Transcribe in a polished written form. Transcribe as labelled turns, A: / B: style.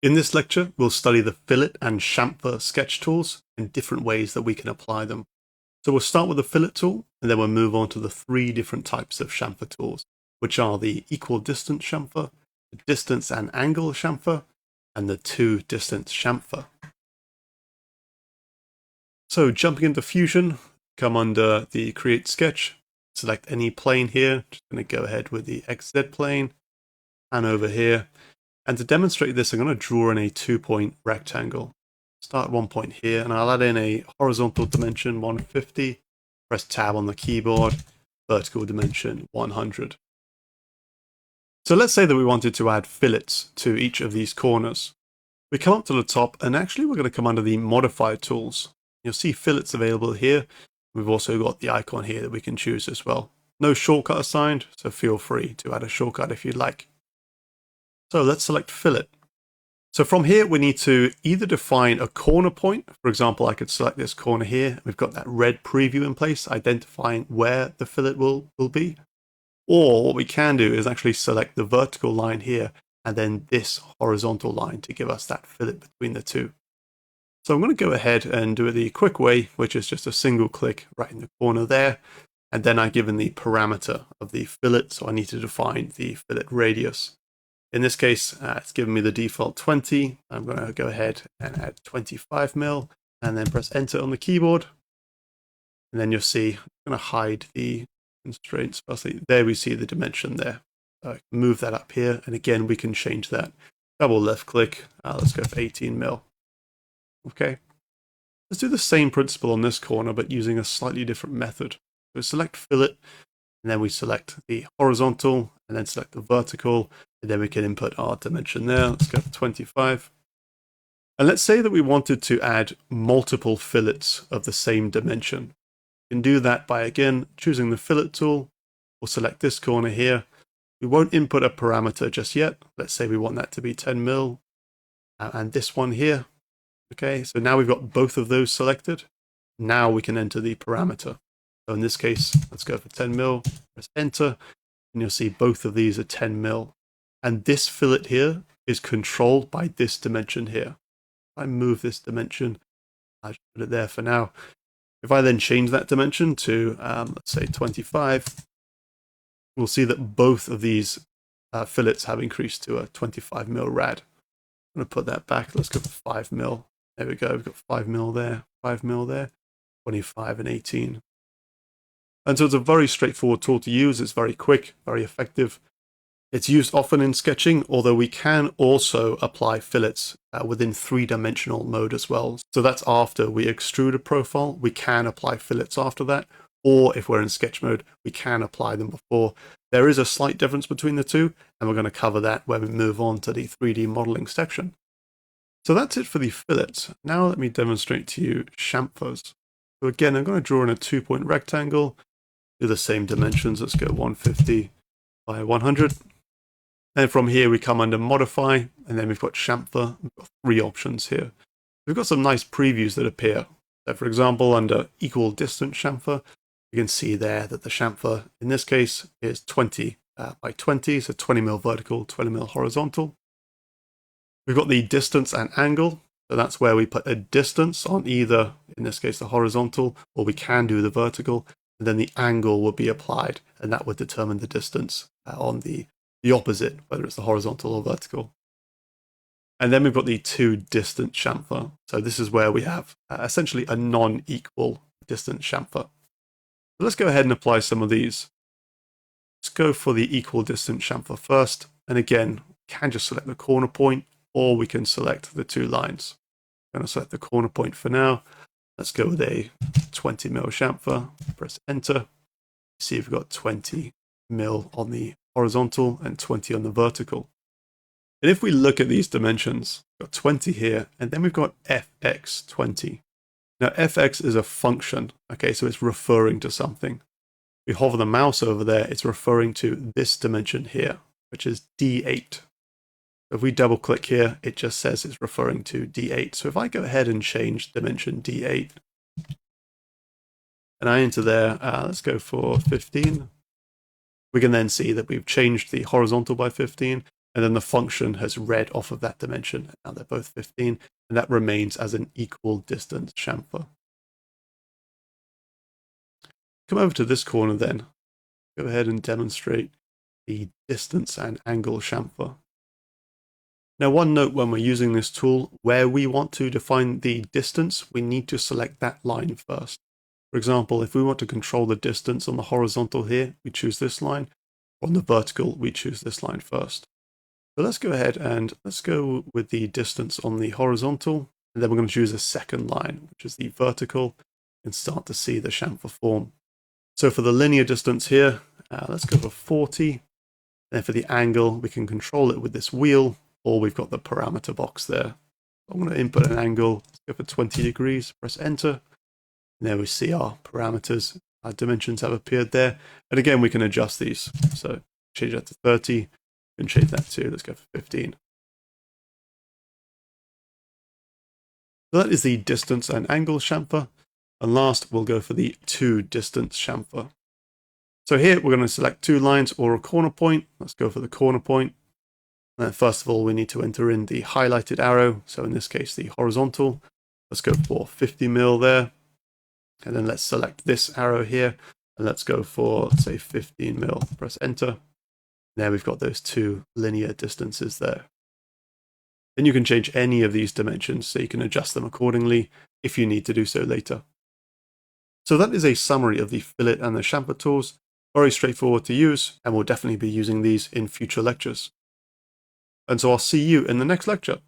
A: In this lecture, we'll study the Fillet and Chamfer sketch tools and different ways that we can apply them. So we'll start with the Fillet tool, and then we'll move on to the three different types of chamfer tools, which are the equal distance chamfer, the distance and angle chamfer, and the two distance chamfer. So jumping into Fusion, come under the Create Sketch, select any plane here. Just going to go ahead with the XZ plane, and over here. And to demonstrate this, I'm going to draw in a 2-point rectangle. Start at 1 point here, and I'll add in a horizontal dimension 150, press tab on the keyboard, vertical dimension 100. So let's say that we wanted to add fillets to each of these corners. We come up to the top, and actually we're going to come under the Modify tools. You'll see fillets available here. We've also got the icon here that we can choose as well. No shortcut assigned, so feel free to add a shortcut if you'd like. So let's select fillet. So from here, we need to either define a corner point. For example, I could select this corner here. We've got that red preview in place, identifying where the fillet will be. Or what we can do is actually select the vertical line here, and then this horizontal line to give us that fillet between the two. So I'm going to go ahead and do it the quick way, which is just a single click right in the corner there. And then I've given the parameter of the fillet, so I need to define the fillet radius. In this case, it's given me the default 20. I'm going to go ahead and add 25 mil and then press enter on the keyboard. And then you'll see, I'm going to hide the constraints. Firstly, there we see the dimension there. So I can move that up here. And again, we can change that. Double left click. Let's go for 18 mil. Okay. Let's do the same principle on this corner, but using a slightly different method. So select fillet, and then we select the horizontal, and then select the vertical. And then we can input our dimension there. Let's go for 25. And let's say that we wanted to add multiple fillets of the same dimension. We can do that by, again, choosing the fillet tool. We'll select this corner here. We won't input a parameter just yet. Let's say we want that to be 10 mil. And this one here. Okay, so now we've got both of those selected. Now we can enter the parameter. So in this case, let's go for 10 mil, press enter, and you'll see both of these are 10 mil. And this fillet here is controlled by this dimension here. If I move this dimension, I'll just put it there for now. If I then change that dimension to, let's say 25, we'll see that both of these fillets have increased to a 25 mil rad. I'm going to put that back. Let's go for 5 mil. There we go. We've got 5 mil there, 5 mil there, 25 and 18. And so it's a very straightforward tool to use. It's very quick, very effective. It's used often in sketching, although we can also apply fillets within three-dimensional mode as well. So that's after we extrude a profile, we can apply fillets after that. Or if we're in sketch mode, we can apply them before. There is a slight difference between the two, and we're going to cover that when we move on to the 3D modeling section. So that's it for the fillets. Now let me demonstrate to you chamfers. So again, I'm going to draw in a 2-point rectangle, do the same dimensions. Let's go 150 by 100. And from here, we come under Modify, and then we've got Chamfer. We've got 3 options here. We've got some nice previews that appear. So for example, under Equal Distance Chamfer, you can see there that the chamfer, in this case, is 20 by 20, so 20 mil vertical, 20 mil horizontal. We've got the distance and angle, so that's where we put a distance on either, in this case, the horizontal, or we can do the vertical, and then the angle will be applied, and that would determine the distance on the opposite, whether it's the horizontal or vertical. And then we've got the two distance chamfer. So this is where we have essentially a non-equal distance chamfer. So let's go ahead and apply some of these. Let's go for the equal distance chamfer first. And again, we can just select the corner point, or we can select the 2 lines. I'm going to select the corner point for now. Let's go with a 20 mil chamfer. Press enter. See if we've got 20 mil on the horizontal and 20 on the vertical. And if we look at these dimensions, we've got 20 here, and then we've got fx20. Now fx is a function, okay, so it's referring to something. We hover the mouse over there, it's referring to this dimension here, which is d8. If we double click here, it just says it's referring to d8. So if I go ahead and change dimension d8, and I enter there, let's go for 15. We can then see that we've changed the horizontal by 15, and then the function has read off of that dimension. Now they're both 15, and that remains as an equal distance chamfer. Come over to this corner then. Go ahead and demonstrate the distance and angle chamfer. Now, one note when we're using this tool, where we want to define the distance, we need to select that line first. For example, if we want to control the distance on the horizontal here, we choose this line. On the vertical, we choose this line first. So let's go ahead and let's go with the distance on the horizontal, and then we're going to choose a second line, which is the vertical, and start to see the chamfer form. So for the linear distance here, let's go for 40. And then for the angle, we can control it with this wheel, or we've got the parameter box there. I'm going to input an angle, let's go for 20 degrees, press enter. And there we see our parameters, our dimensions have appeared there. And again, we can adjust these. So change that to 30, and change that to, let's go for 15. So that is the distance and angle chamfer. And last, we'll go for the two distance chamfer. So here we're going to select two lines or a corner point. Let's go for the corner point. And first of all, we need to enter in the highlighted arrow. So in this case, the horizontal. Let's go for 50 mil there. And then let's select this arrow here. And let's go for, let's say, 15 mil. Press enter. There we've got those two linear distances there. Then you can change any of these dimensions, so you can adjust them accordingly if you need to do so later. So that is a summary of the fillet and the chamfer tools. Very straightforward to use, and we'll definitely be using these in future lectures. And so I'll see you in the next lecture.